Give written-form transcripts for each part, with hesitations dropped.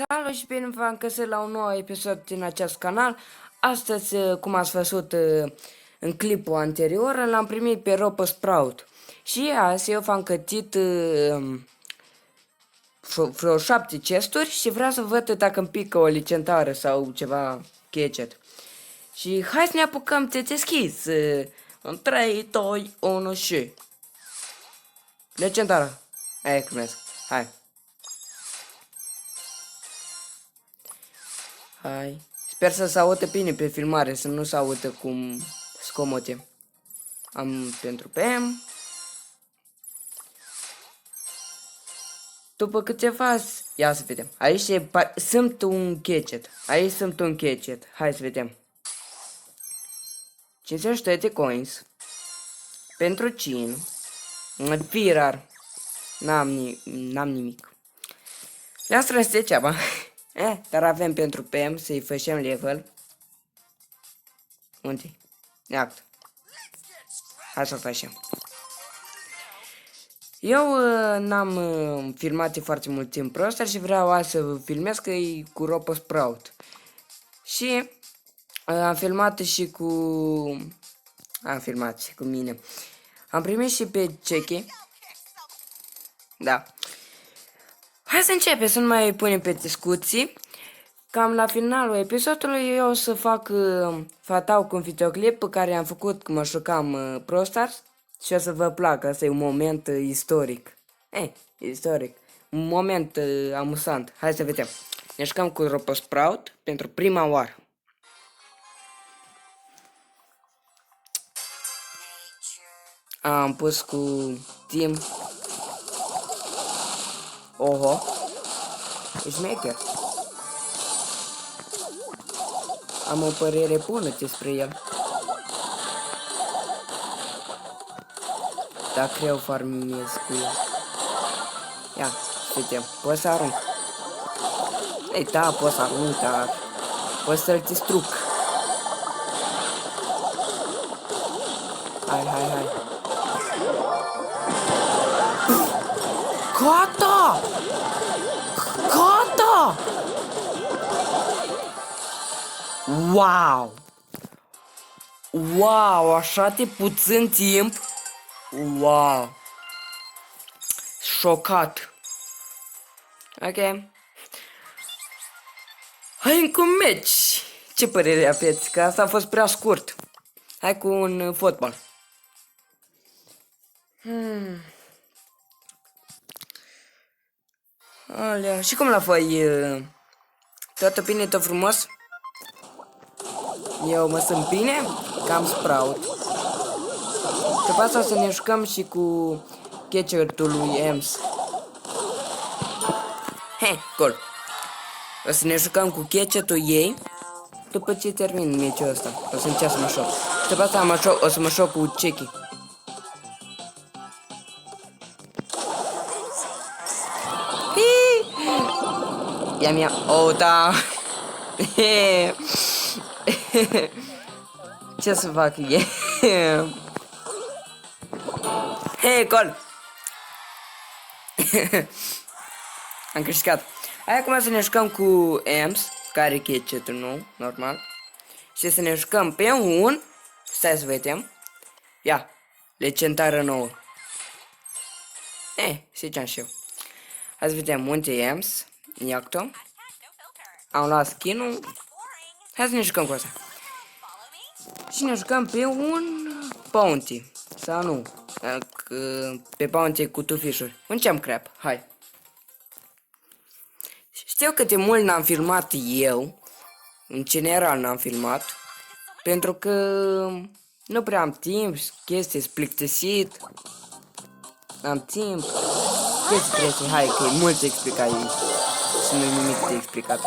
Salut și bine v-am găsit la un nou episod din acest canal. Astăzi, cum ați văzut în clipul anterior, l-am primit pe Robo Sprout. Și azi eu v-am gătit vreo 7 chesturi și vreau să văd dacă îmi pică o legendară sau ceva gadget. Și hai să ne apucăm de deschis. În 3, 2, 1 și... Legendară. Hai, primesc. Hai. Hai. Sper să se audă bine pe filmare, să nu se audă cum scomote. Am pentru PM. După câteva... Ia să vedem. Aici sunt un gadget. Aici sunt un gadget. Hai să vedem. 52 de coins. Pentru cin. Virar. N-am nimic. Le-am strâns degeaba. Dar avem pentru PM să-i facem level. Unde? Iată. Hai să-l facem. Eu n-am filmat de foarte mult timp pe ăsta și vreau azi să filmez că e cu Robo Sprout. Și am filmat și cu... Am filmat și cu mine. Am primit și pe Checky. Da. Hai să începem, să nu mai punem pe discuții. Cam la finalul episodului eu o să fac fatau cu un videoclip pe care am făcut când mă jucam Pro Stars și o să vă placă, asta e un moment istoric. Istoric. Un moment amuzant. Hai să vedem. Ne jucăm cu Robo Sprout pentru prima oară. Am pus cu Team. Oho. E șmecher. Am o părere bună despre el. Dacă eu farminez cu el. Ia, vedem. Poți să arunc. Ei, da, poți să arunc, dar... Poți să-l distrug. Hai. Gata! Gata! Wow! Wow, așa de puțin timp. Wow! Șocat. Ok. Hai încă un meci. Ce părere aveți? Că asta a fost prea scurt. Hai cu un fotbal. Alea. Și cum la voi? Toată bine, tot frumos? Eu mă simt bine, cam Sprout. După asta o să ne jucăm și cu catcher-ul lui Ems. Gol. O să ne jucăm cu catcher-ul ei. După ce termin meciul ăsta, o să încerc să mă joc. După asta o să mă joc cu Checky. Ia. Oh, da. Ce să fac? Gol! Am câștigat. Hai acum să ne jucăm cu Ems, care e catcher-ul nou, normal. Și să ne jucăm pe un... Stai să vedem. Ia, legendară nouă. Ziceam și eu. Hai să vedem unde e Ems. Iacto. Am luat skin-ul. Hai să ne jucăm cu asta. Și ne jucăm pe un bounty. Sau nu. Pe bounty cu tufișuri. Un jump crab. Hai. Știu că de mult n-am filmat eu. În general n-am filmat. Pentru că nu prea am timp. Chestii plictisit. N-am timp. Chestii. Hai că e mult de explicat aici. Și nu-i nimic de explicat.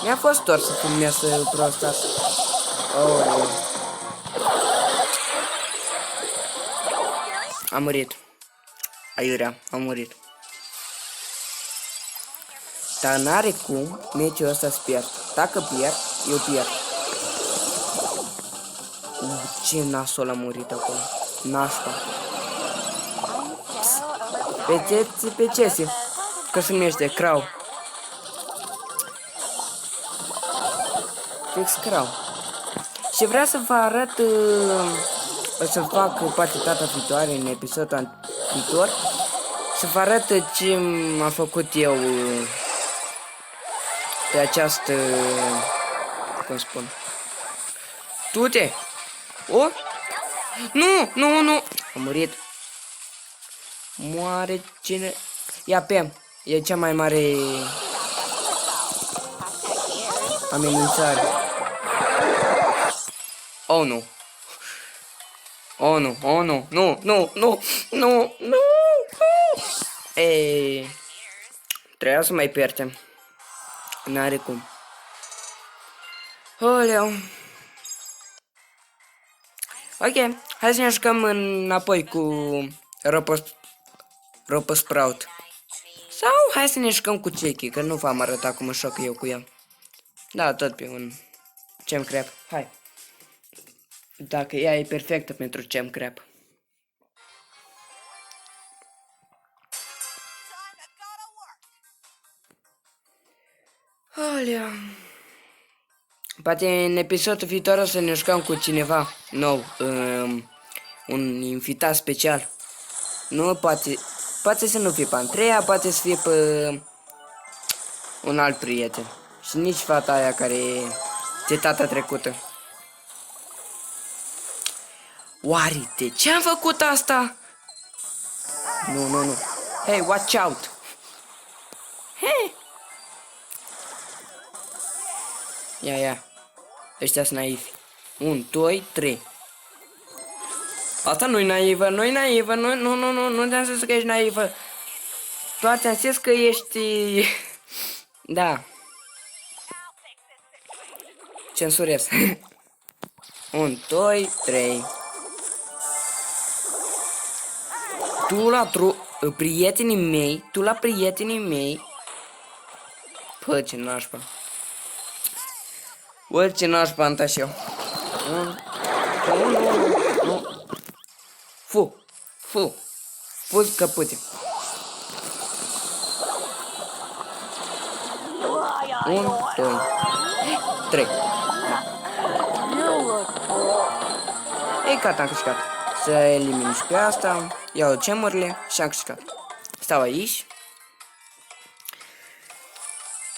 Mi-a fost dor să filmez Pro Stars. Am murit. Aiurea, am murit. Dar n-are cum meciul ăsta să pierd. Dacă pierd, eu pierd. Ce nasol a murit acolo. Nașpa. pe Chessie. Că se numește Crow. Fix Crow. Și vreau să vă arăt, o să fac poate data viitoare, în episodul viitor, să vă arăt ce m-a făcut eu pe această, cum spun, du-te! O? Nu! Am murit. Moare cine? Ia Pam, e cea mai mare amenințare. Oh nu. Nu. Ei, trebuia să mai pierdem. N-are cum. Oleu. Ok, hai să ne jucăm înapoi cu Ropo Sprout. Sau hai să ne jucăm cu Cheeky, că nu v-am arătat cum mă joc eu cu el. Da, tot pe un Gem Crab. Hai. Dacă ea e perfectă pentru Gem Crab. Olea. Poate în episodul viitor o să ne jucăm cu cineva nou. Un invitat special. Nu, poate să nu fie pe Andreea, poate să fie pe un alt prieten. Și nici fata aia care e de data trecută. Oare de ce am făcut asta? Nu. Hey, watch out! Hey! Ia. Ăștia sunt naivi. 1, 2, 3. Asta nu-i naivă, nu te-am zis că ești naivă. Doar ți-am zis că ești... Da. Censurez. 1, 2, 3. Tu la prietenii mei. Pă, ce nașpa. Bă, ce nașpa am dat și eu. Nu. Fu căpute. 1, 2, 3. Ei, gata, am câștigat. Să elimin și pe asta. Iau gemurile și am câștigat. Stau aici.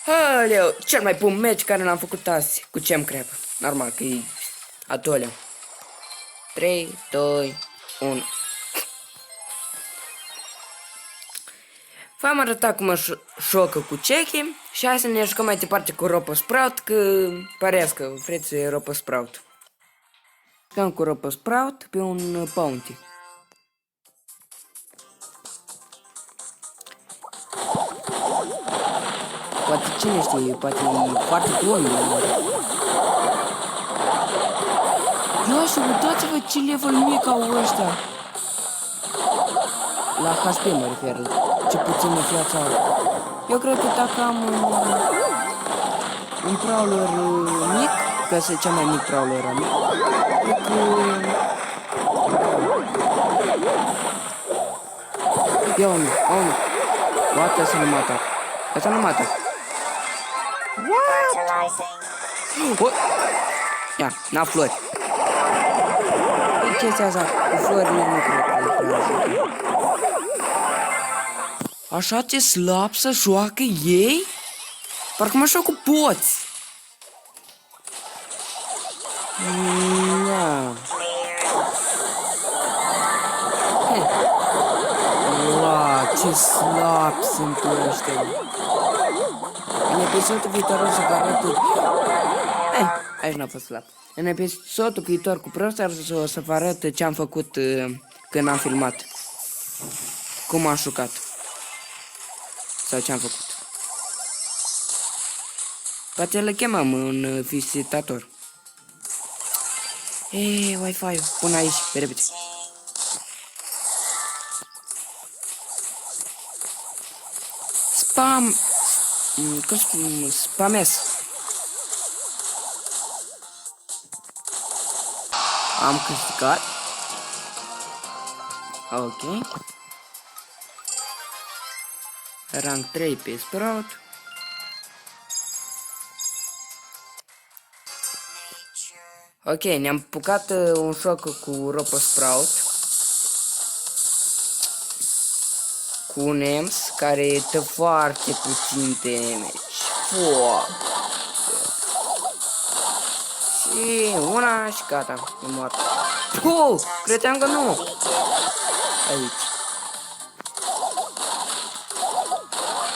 Aleu, cel mai bun meci care l-am făcut azi cu Gem Crab. Normal că e a doilea. 3, 2, 1. V-am arătat cum mă jocă cu Cheeky și hai să ne jucăm mai departe cu Ropo Sprout, că pareți că vreți Ropo Sprout. Jucăm cu Ropo Sprout pe un bounty. Poate cine știe, poate e foarte bun. Ia și uitați-vă ce level mic au ăștia. La HP mă refer, ce puțin viața au. Eu cred că dacă am un prowler mic, că este cel mai mic prowler mic, cred că... Ia unul. What? Asta nu mă atac. What? Ia, n-a flori. E chestia asta, cu florile nu cred că așa ce slab să joacă ei? Parcă mă joc cu boți. Wow, ce slab sunt ăștia. În episodul viitor o să vă arăt... aici n-a fost slab. În episodul viitor cu Brawl Stars o să vă arăt ce am făcut când am filmat. Cum am jucat. Sau ce am făcut. Poate le chemăm un vizitator. Ei, Wi-Fi-ul. Pun aici, pe repede. Spam. Cum spun? Spamez. Am câștigat. Ok. Rank 3 pe Sprout. Ok, ne-am pucat un joc cu Ropo Sprout. Cu un EMS care dă foarte puțin damage. Și una și gata, e moartă. Credeam că nu. Aici.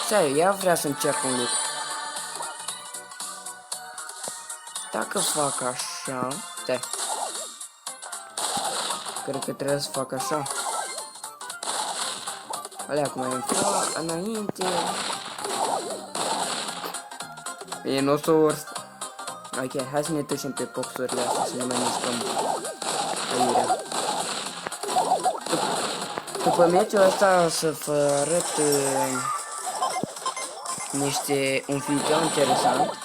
Stai, ea vrea să încerc un lucru. Dacă fac așa... Stai. Cred că trebuie să fac așa. Alea cum ai înainte. E nu o să urs. Ok, hai să ne ducem pe boxurile astea să ne mai mișcăm aiurea. După meciul ăsta o să vă arăt un video interesant.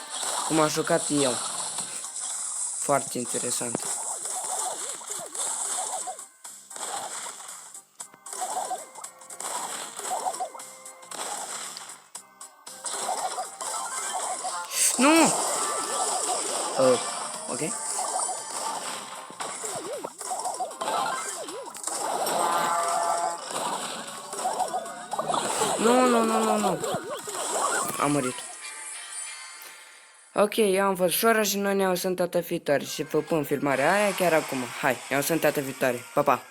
Cum am jucat eu. Foarte interesant. Nu! Ok. Nu. Am murit. Ok, eu am fost Șora și noi ne auzim data viitoare și vă pun filmarea aia chiar acum. Hai, ne auzim data viitoare. Pa, pa!